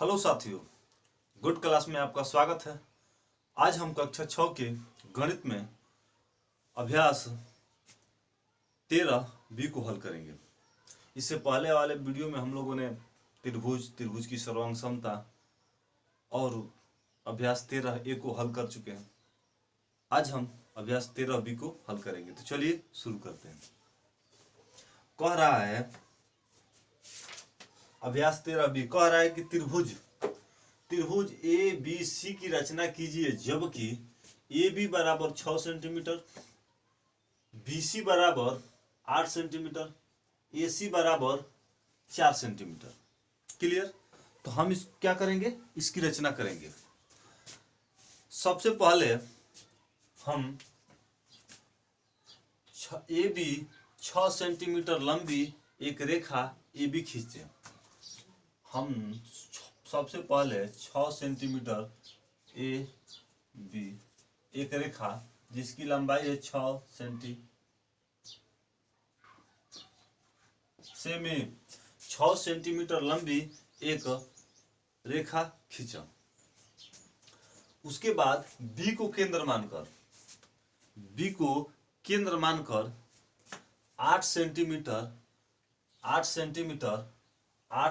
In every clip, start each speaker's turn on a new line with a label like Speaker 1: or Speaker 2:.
Speaker 1: Hello साथियों, good class में आपका स्वागत है। आज हम कक्षा 6 के गणित में अभ्यास 13 बी को हल करेंगे। इससे पहले वाले वीडियो में हम लोगों ने त्रिभुज की सर्वांग समता और अभ्यास 13 ए को हल कर चुके हैं। आज हम अभ्यास 13 बी को हल करेंगे। तो चलिए शुरू करते हैं। कह रहा है अभ्यास 13 बी कह रहा है कि त्रिभुज ए बी सी की रचना कीजिए जबकि ए बी बराबर 6 सेंटीमीटर, बी सी बराबर 8 सेंटीमीटर, ए सी बराबर 4 सेंटीमीटर। क्लियर? तो हम क्या करेंगे, इसकी रचना करेंगे। सबसे पहले हम ए बी 6 सेंटीमीटर लंबी एक रेखा ए बी खींचते। हम सबसे पहले 6 सेंटीमीटर ए बी एक रेखा जिसकी लंबाई है 6 सेमी 6 सेंटीमीटर लंबी एक रेखा खींचा। उसके बाद बी को केंद्र मानकर 8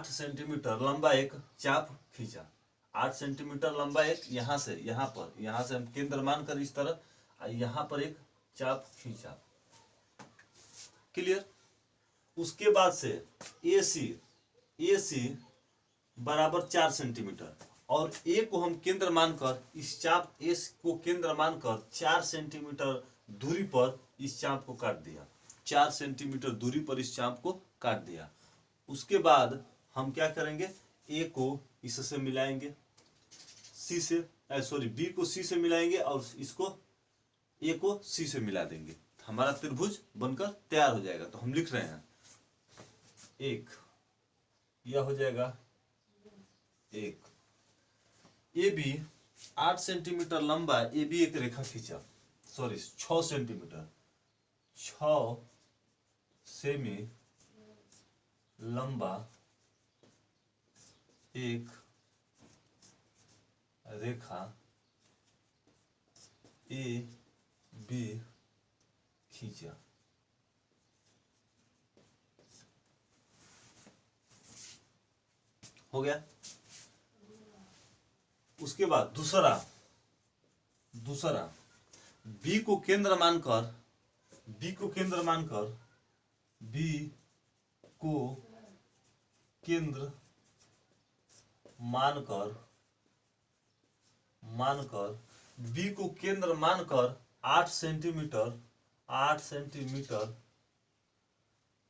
Speaker 1: सेंटीमीटर लंबा एक चाप खींचा। 8 सेंटीमीटर लंबा एक यहाँ से हम केंद्र मानकर इस तरह यहाँ पर एक चाप खींचा। क्लियर? उसके बाद से ए सी बराबर 4 सेंटीमीटर और ए को हम केंद्र मानकर इस चाप ए को केंद्र मानकर 4 सेंटीमीटर दूरी पर इस चाप को काट दिया। 4 सेंटीमीटर दूरी पर इस चाप को काट दिया। उसके बाद हम क्या करेंगे, ए को इससे मिलाएंगे, बी को सी से मिलाएंगे और इसको ए को सी से मिला देंगे। हमारा त्रिभुज बनकर तैयार हो जाएगा। तो हम लिख रहे हैं एक, यह हो जाएगा एक। ए बी 8 सेंटीमीटर लंबा ए बी एक रेखा खींचा, 6 सेंटीमीटर 6 सेमी लंबा एक रेखा ए बी खींचा। हो गया। उसके बाद दूसरा बी को केंद्र मानकर बी को केंद्र मानकर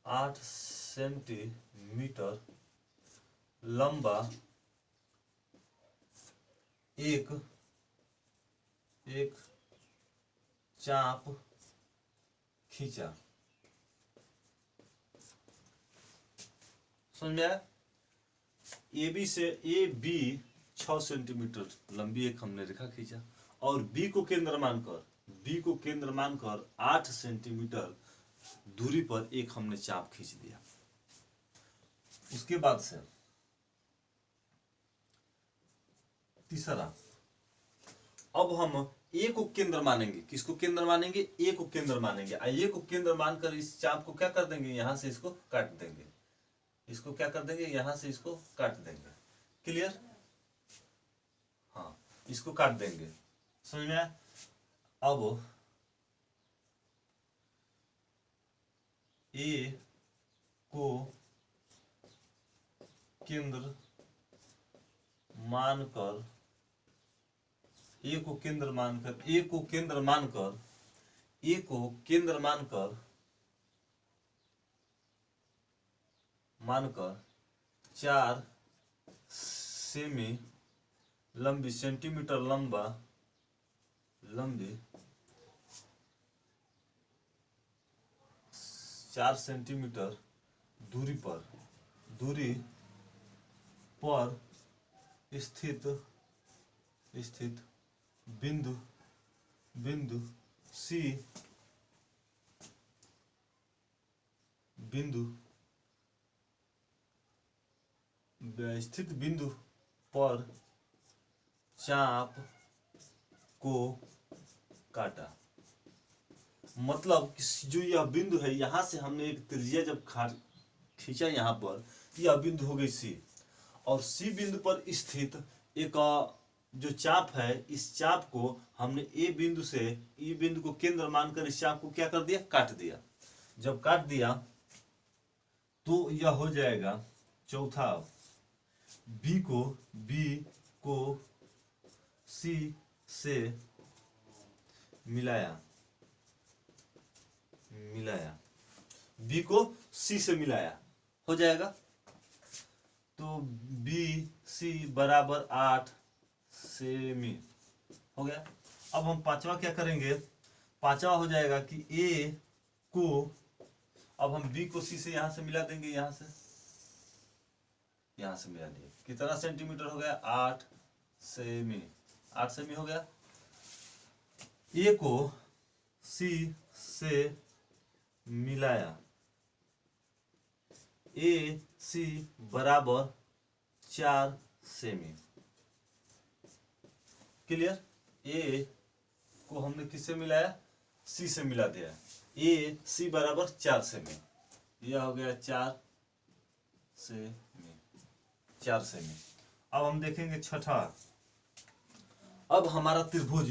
Speaker 1: 8 सेंटीमीटर लंबा एक चाप खींचा। समझ में आया? ए बी 6 सेंटीमीटर लंबी एक हमने रेखा खींचा और बी को केंद्र मानकर 8 सेंटीमीटर दूरी पर एक हमने चाप खींच दिया। उसके बाद से तीसरा, अब हम ए को केंद्र मानेंगे। किसको केंद्र मानेंगे? ए को केंद्र मानेंगे। ए को केंद्र मानकर इस चाप को क्या कर देंगे, यहां से इसको काट देंगे। इसको क्या कर देंगे, यहां से इसको काट देंगे। क्लियर? हाँ, इसको काट देंगे। समझ में आया? अब ए को केंद्र मानकर चार सेमी लंबी सेंटीमीटर लंबी 4 सेंटीमीटर दूरी पर स्थित बिंदु सी स्थित बिंदु पर चाप को काटा। मतलब कि जो यह बिंदु है, यहां से हमने एक त्रिज्या जब खींचा यहाँ पर, यह बिंदु हो गई सी, और सी बिंदु पर स्थित एक जो चाप है, इस चाप को हमने ए बिंदु से, ई बिंदु को केंद्र मानकर इस चाप को क्या कर दिया, काट दिया। जब काट दिया तो यह हो जाएगा चौथा, बी को सी से मिलाया, बी को सी से मिलाया, हो जाएगा। तो बी सी बराबर 8 सेमी हो गया। अब हम पांचवा क्या करेंगे, पांचवा हो जाएगा कि ए को, अब हम बी को सी से यहां से मिला देंगे, यहां से मिला दिए, कितना सेंटीमीटर हो गया, 8 सेमी, 8 सेमी हो गया। ए को सी से मिलाया, ए सी बराबर 4 सेमी, क्लियर। ए को हमने किससे मिलाया, सी से मिला दिया, ए सी बराबर 4 सेमी, यह हो गया 4 सेमी। अब हम देखेंगे छठा। अब हमारा त्रिभुज,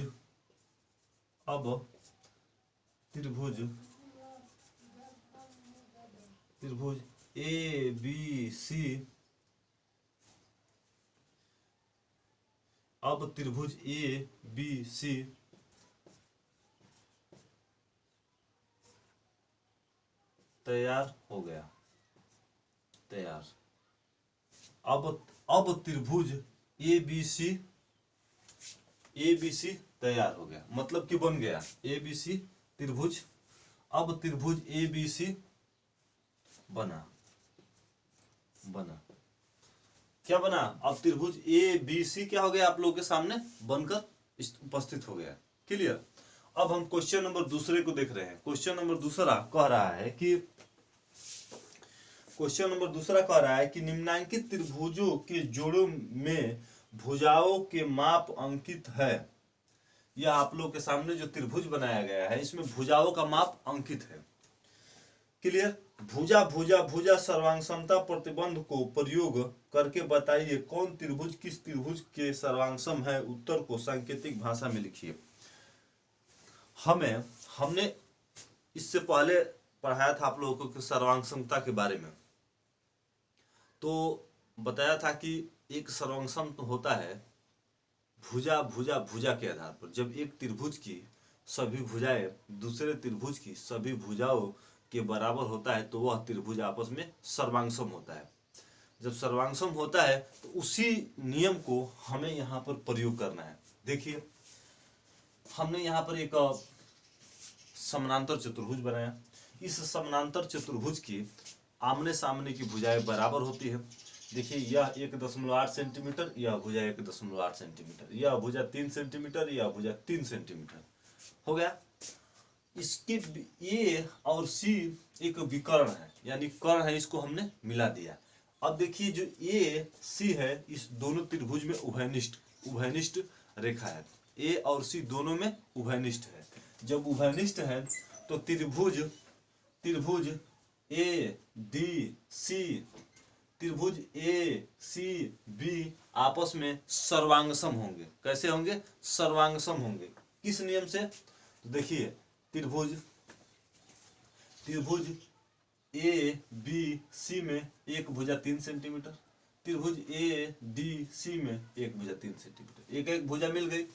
Speaker 1: त्रिभुज ए बी सी, अब त्रिभुज ए बी सी तैयार हो गया, तैयार। अब त्रिभुज ए बी सी तैयार हो गया, मतलब कि बन गया ए बी सी त्रिभुज। अब त्रिभुज ए बी सी बना, क्या बना, अब त्रिभुज ए बी सी क्या हो गया, आप लोगों के सामने बनकर उपस्थित हो गया, क्लियर। अब हम क्वेश्चन नंबर दूसरे को देख रहे हैं। क्वेश्चन नंबर दूसरा कह रहा है कि निम्नलिखित त्रिभुजों के जोड़ों में भुजाओं के माप अंकित है। यह आप लोग के सामने जो त्रिभुज बनाया गया है, इसमें भुजाओं का माप अंकित है, क्लियर। भुजा सर्वांग समता प्रतिबंध को प्रयोग करके बताइए कौन त्रिभुज किस त्रिभुज के सर्वांगसम है। उत्तर को सांकेतिक भाषा में लिखिए। हमने इससे पहले पढ़ाया था आप लोगों को सर्वांग समता के बारे में, तो बताया था कि एक सर्वांगसम होता है भुजा के आधार पर। जब एक त्रिभुज की सभी भुजाएं दूसरे त्रिभुज की सभी भुजाओं के बराबर होता है तो वह त्रिभुज आपस में सर्वांगसम होता है। जब सर्वांगसम होता है तो उसी नियम को हमें यहाँ पर प्रयोग करना है। देखिए, हमने यहाँ पर एक समानांतर चतुर्भुज बनाया। इस समानांतर चतुर्भुज की आमने सामने की भुजाएं बराबर होती है। देखिए, यह 1.8 सेंटीमीटर, यह भुजा 1.8 सेंटीमीटर, यह भुजा 3 सेंटीमीटर, यह भुजा 3 सेंटीमीटर हो गया। इसके ए और सी एक विकर्ण है, यानी कर्ण है, इसको हमने मिला दिया। अब देखिए, जो ए सी है, इस दोनों त्रिभुज में उभयनिष्ठ रेखा है। ए और सी दोनों में उभयनिष्ठ है। जब उभयनिष्ठ है तो त्रिभुज ए डी सी, त्रिभुज ए सी बी आपस में सर्वांगसम होंगे। कैसे होंगे? सर्वांगसम होंगे। किस नियम से? तो देखिए, त्रिभुज ए बी सी में एक भुजा 3 सेंटीमीटर, त्रिभुज ए डी सी में एक भुजा 3 सेंटीमीटर, एक भुजा मिल गई।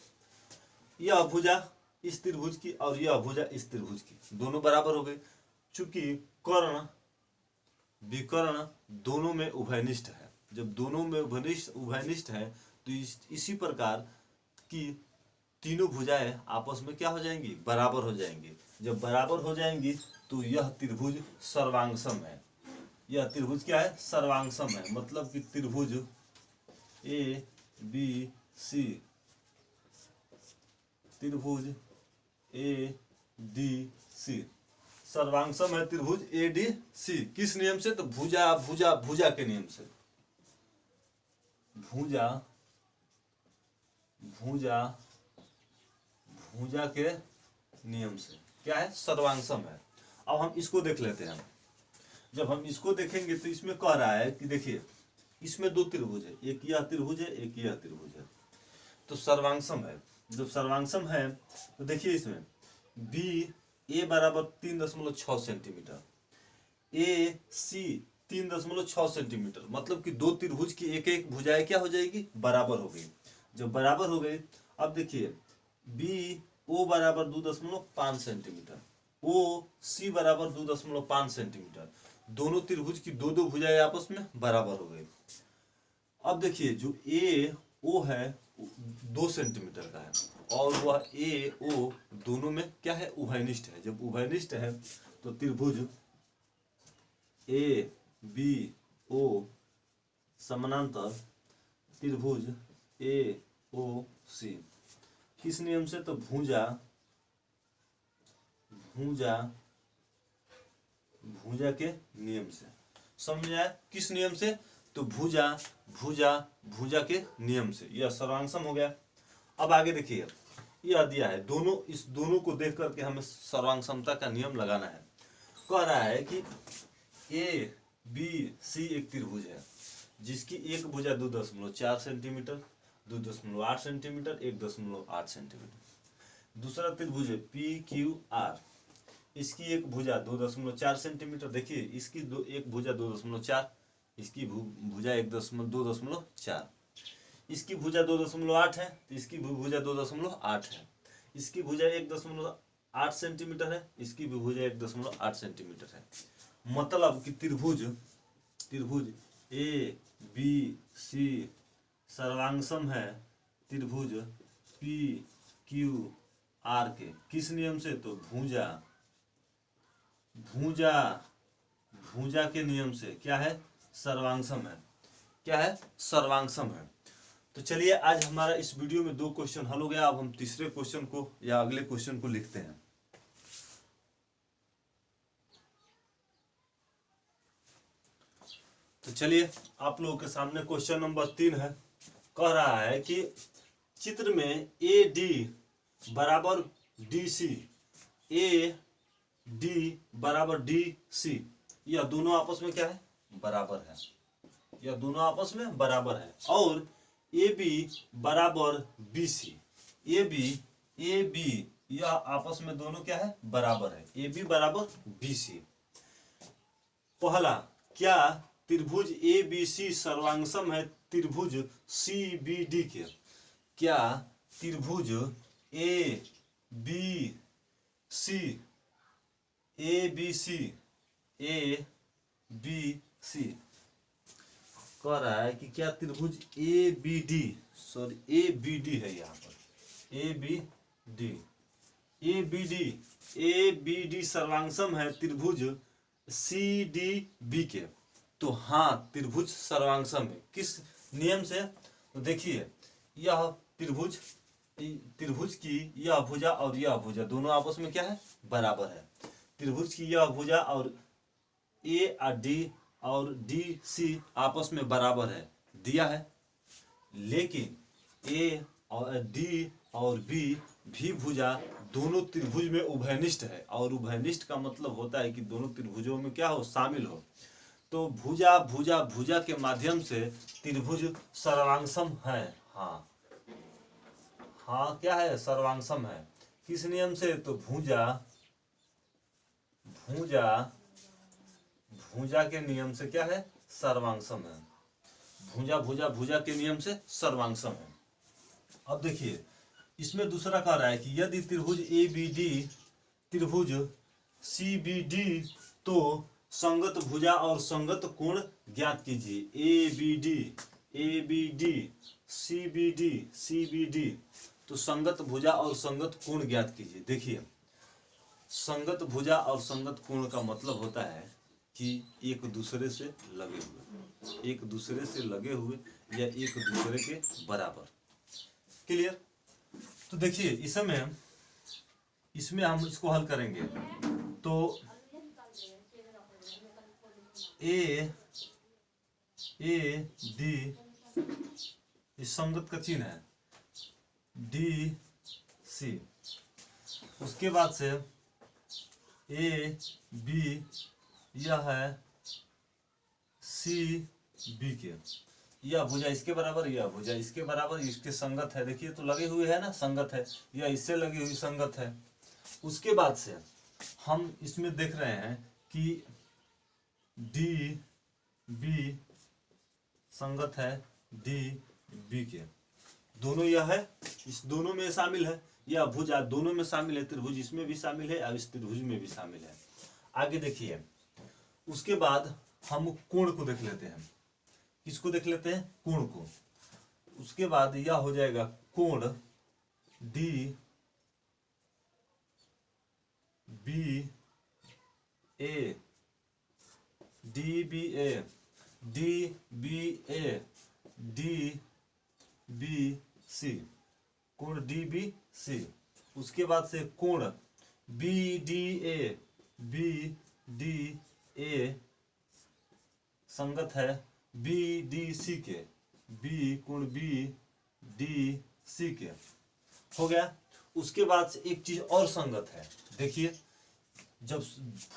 Speaker 1: यह भुजा इस त्रिभुज की और यह भुजा इस त्रिभुज की, दोनों बराबर हो गई। चूंकि कर्ण विकर्ण दोनों में उभयनिष्ठ है, जब दोनों में उभयनिष्ठ है तो इसी प्रकार की तीनों भुजाएं आपस में क्या हो जाएंगी? बराबर हो जाएंगी। जब बराबर हो जाएंगी तो यह त्रिभुज सर्वांगसम है। यह त्रिभुज क्या है? सर्वांगसम है। मतलब कि त्रिभुज ए बी सी, त्रिभुज ए डी सी सर्वांगसम है। त्रिभुज ए डी सी किस नियम से? तो भुजा के नियम से। भुजा भुजा भुजा के नियम से क्या है, सर्वांगसम है। अब हम इसको देख लेते हैं। जब हम इसको देखेंगे तो इसमें कह रहा है कि देखिए इसमें दो त्रिभुज है, एक यह त्रिभुज है, एक यह त्रिभुज है, तो सर्वांगसम है। जब सर्वांगसम है तो देखिए इसमें बी ए बराबर 3.6 सेंटीमीटर, ए सी 3.6 सेंटीमीटर, मतलब कि दो त्रिभुज की एक एक भुजाएं क्या हो जाएगी, बराबर हो गई। जब बराबर हो गई, अब देखिए बी ओ बराबर 2.5 सेंटीमीटर, ओ सी बराबर 2.5 सेंटीमीटर, दोनों त्रिभुज की दो दो भुजाएं आपस में बराबर हो गई। अब देखिए जो ए ओ है 2 सेंटीमीटर का है और वह ए ओ दोनों में क्या है, उभयनिष्ठ है। जब उभयनिष्ठ है तो त्रिभुज ए बी ओ समानांतर त्रिभुज ए ओ सी, किस नियम से, तो भुजा भुजा भुजा के नियम से। समझ आया, किस नियम से, तो भुजा भुजा भुजा के नियम से, यह सर्वांगसम हो गया। अब आगे देखिए यह दिया है, दोनों इस दोनों को देख करके हमें सर्वांगसमता का नियम लगाना है। कह रहा है कि ए बी सी एक त्रिभुज है जिसकी एक भुजा 2.4 सेंटीमीटर, 2.8 सेंटीमीटर, 1.8 सेंटीमीटर। दूसरा त्रिभुज है पी क्यू आर, इसकी एक भुजा 2.4 सेंटीमीटर, देखिए इसकी एक भुजा 2.4, इसकी भुजा 2.4, इसकी भुजा 2.8 है, तो इसकी भुजा 2.8 है, इसकी भुजा 1.8 सेंटीमीटर है, इसकी भी भुजा 1.8 सेंटीमीटर है। मतलब कि त्रिभुज ए बी सी सर्वांगसम है त्रिभुज पी क्यू आर के, किस नियम से, तो भुजा भुजा भुजा के नियम से क्या है, सर्वांगसम है। क्या है, सर्वांगसम है। तो चलिए आज हमारा इस वीडियो में 2 क्वेश्चन हल हो गया। अब हम तीसरे क्वेश्चन को या अगले क्वेश्चन को लिखते हैं। तो चलिए आप लोगों के सामने क्वेश्चन नंबर 3 है। कह रहा है कि चित्र में ए डी बराबर डी सी, ए डी बराबर डी सी, यह दोनों आपस में क्या है, बराबर है। यह दोनों आपस में बराबर है। और ए बी बराबर बी सी, ए बी यह आपस में दोनों क्या है, बराबर है। ए बी बराबर बी सी। पहला, क्या त्रिभुज ए बी सी सर्वांगसम है त्रिभुज सी बी डी के? क्या त्रिभुज ए बी सी कह रहा है कि क्या त्रिभुज ए बी डी है, यहाँ पर ए बी डी सर्वांगसम है त्रिभुज सी डी बी के। तो हाँ, त्रिभुज सर्वांगसम है। किस नियम से? तो देखिए यह त्रिभुज की यह भुजा और यह भुजा दोनों आपस में क्या है, बराबर है। त्रिभुज की यह भुजा और ए और डी और डी सी आपस में बराबर है, दिया है। लेकिन ए और डी और बी भी भुजा दोनों त्रिभुज में उभयनिष्ठ है, और उभयनिष्ठ का मतलब होता है कि दोनों त्रिभुजों में क्या हो, शामिल हो। तो भुजा के माध्यम से त्रिभुज सर्वांगसम है। हाँ, क्या है, सर्वांगसम है। किस नियम से? तो भुजा के नियम से क्या है, सर्वांगसम है। भुजा के नियम से सर्वांगसम है। अब देखिए इसमें दूसरा कह रहा है कि यदि त्रिभुज ए बी डी त्रिभुज सी बी डी, तो संगत भुजा और संगत कोण ज्ञात कीजिए। A B D C B D, तो संगत भुजा और संगत कोण ज्ञात कीजिए। देखिए संगत भुजा और संगत कोण का मतलब होता है कि एक दूसरे से लगे हुए या एक दूसरे के बराबर। क्लियर? तो देखिए इसमें हम इसको हल करेंगे तो ए डी इस संगत का चिन्ह है, डी सी। उसके बाद से ए बी यह है सी बी के, यह भुजा इसके बराबर, यह भुजा इसके बराबर, इसके संगत है। देखिए तो लगे हुए है ना, संगत है, यह इससे लगी हुई संगत है। उसके बाद से हम इसमें देख रहे हैं कि डी बी संगत है डी बी के, दोनों यह है, इस दोनों में शामिल है, यह भुजा दोनों में शामिल है, त्रिभुज इसमें भी शामिल है और इस त्रिभुज में भी शामिल है। आगे देखिए, उसके बाद हम कोण को देख लेते हैं। किसको देख लेते हैं? कोण को। उसके बाद यह हो जाएगा कोण D B A, D B A, D B A, D B C, कोण डी बी सी। उसके बाद से कोण B D A, B D A संगत है बी डी सी के, बी कोण बी डी सी के, हो गया। उसके बाद से एक चीज और संगत है, देखिए जब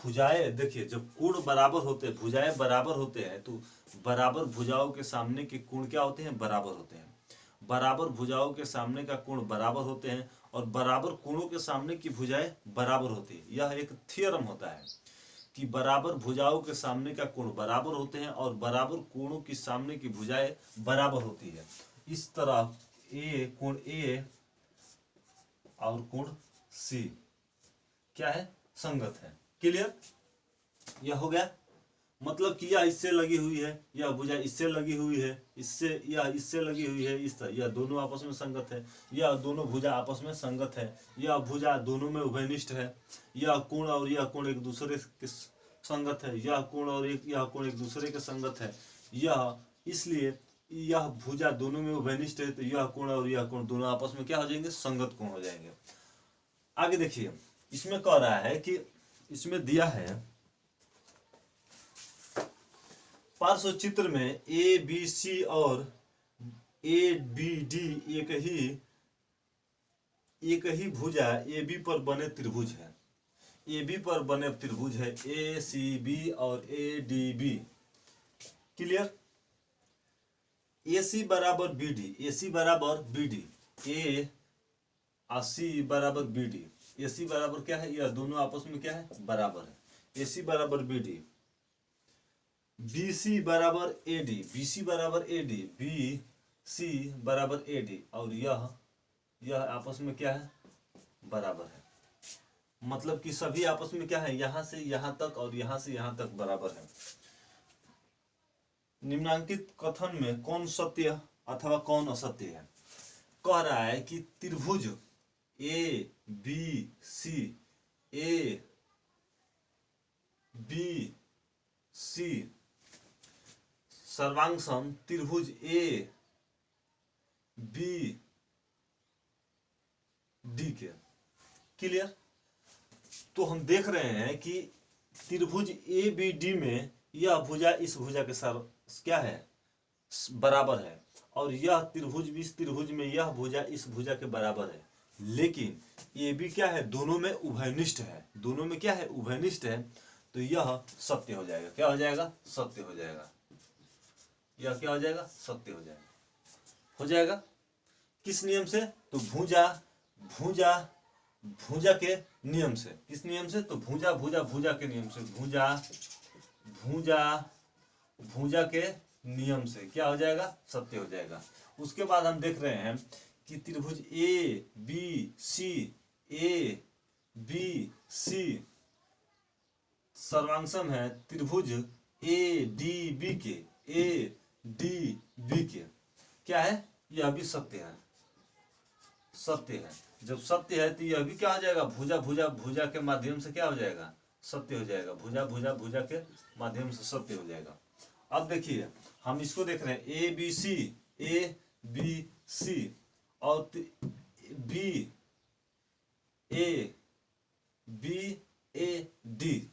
Speaker 1: भुजाएं, देखिए जब कोण बराबर होते हैं, भुजाएं बराबर होते हैं, तो बराबर भुजाओं के सामने के कोण क्या होते हैं? बराबर होते हैं। बराबर भुजाओं के सामने का कोण बराबर होते हैं और बराबर कोणों के सामने की भुजाएं बराबर होती है। यह एक थ्योरम होता है कि बराबर भुजाओं के सामने का कोण बराबर होते हैं और बराबर कोणों की सामने की भुजाएं बराबर होती है। इस तरह ए, कोण ए और कोण सी क्या है? संगत है। क्लियर? यह हो गया। मतलब कि यह इससे लगी हुई है, यह भुजा इससे लगी हुई है, इससे यह इससे लगी हुई है, इस तरह यह दोनों आपस में संगत है, यह दोनों भुजा आपस में संगत है, यह भुजा दोनों में उभयनिष्ठ है, यह कोण और यह कोण एक दूसरे के संगत है, यह कोण और यह कोण एक दूसरे के संगत है, यह इसलिए यह भुजा दोनों में उभयनिष्ठ है, तो यह कोण और यह कोण दोनों आपस में क्या हो जाएंगे? संगत कोण हो जाएंगे। आगे देखिए, इसमें कह रहा है कि इसमें दिया है पार्श्व चित्र में ए बी सी और ए बी डी एक ही भुजा ए बी पर बने त्रिभुज है। ए बी पर बने त्रिभुज है ए सी बी और ए डी बी। क्लियर? ए सी बराबर बी डी, ए सी बराबर बी डी, ए और सी बराबर बी डी। ए सी बराबर क्या है? यह दोनों आपस में क्या है? बराबर है। ए सी बराबर बी डी, बी सी बराबर ए डी, बी सी बराबर ए डी, बी सी बराबर ए डी, और यह आपस में क्या है? बराबर है। मतलब कि सभी आपस में क्या है? यहां से यहां तक और यहां से यहां तक बराबर है। निम्नांकित कथन में कौन सत्य अथवा कौन असत्य है? कह रहा है कि त्रिभुज A B C, A B C सर्वांगसम त्रिभुज ए बी डी के। क्लियर? तो हम देख रहे हैं कि त्रिभुज ए बी डी में यह भुजा इस भुजा के साथ क्या है? बराबर है, और यह त्रिभुज भी इस त्रिभुज में यह भुजा इस भुजा के बराबर है। लेकिन ये भी क्या है? दोनों में उभयनिष्ठ है। दोनों में क्या है? उभयनिष्ठ है। तो यह सत्य हो जाएगा। क्या हो जाएगा? सत्य हो जाएगा। यह क्या हो जाएगा? सत्य हो जाएगा। हो जाएगा किस नियम से? तो भुजा भुजा भुजा के नियम से। किस नियम से? तो भुजा भुजा भुजा के नियम से। भुजा भुजा भुजा के नियम से क्या हो जाएगा? सत्य हो जाएगा। उसके बाद हम देख रहे हैं कि त्रिभुज ए बी सी सर्वांगसम है त्रिभुज ए डी बी के, ए डी बी के। क्या है? यह भी सत्य है। सत्य है। जब सत्य है तो यह भी क्या हो जाएगा? भुजा भुजा भुजा के माध्यम से क्या हो जाएगा? सत्य हो जाएगा। भुजा भुजा भुजा के माध्यम से सत्य हो जाएगा। अब देखिए, हम इसको देख रहे हैं ए बी सी और बी ए डी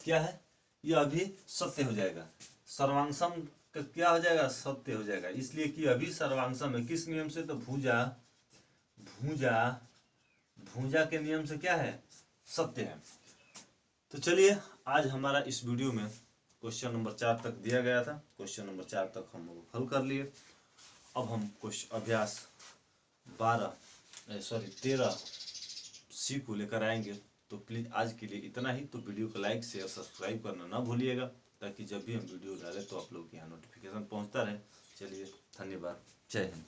Speaker 1: क्या है? यह भी सत्य हो जाएगा। सर्वांगसम क्या हो जाएगा? सत्य हो जाएगा। इसलिए कि अभी सर्वांगसम है। किस नियम से? तो भुजा भूजा, भूजा के नियम से क्या है, सत्य है। तो चलिए आज हमारा इस वीडियो में क्वेश्चन नंबर 4 तक दिया गया था। क्वेश्चन नंबर 4 तक हम लोग हल कर लिए। अब हम क्वेश्चन अभ्यास 13 सी को लेकर आएंगे। तो प्लीज़ आज के लिए इतना ही। तो वीडियो को लाइक शेयर सब्सक्राइब करना ना भूलिएगा, ताकि जब भी हम वीडियो डालें तो आप लोग के यहाँ नोटिफिकेशन पहुँचता रहे। चलिए धन्यवाद, जय हिंद।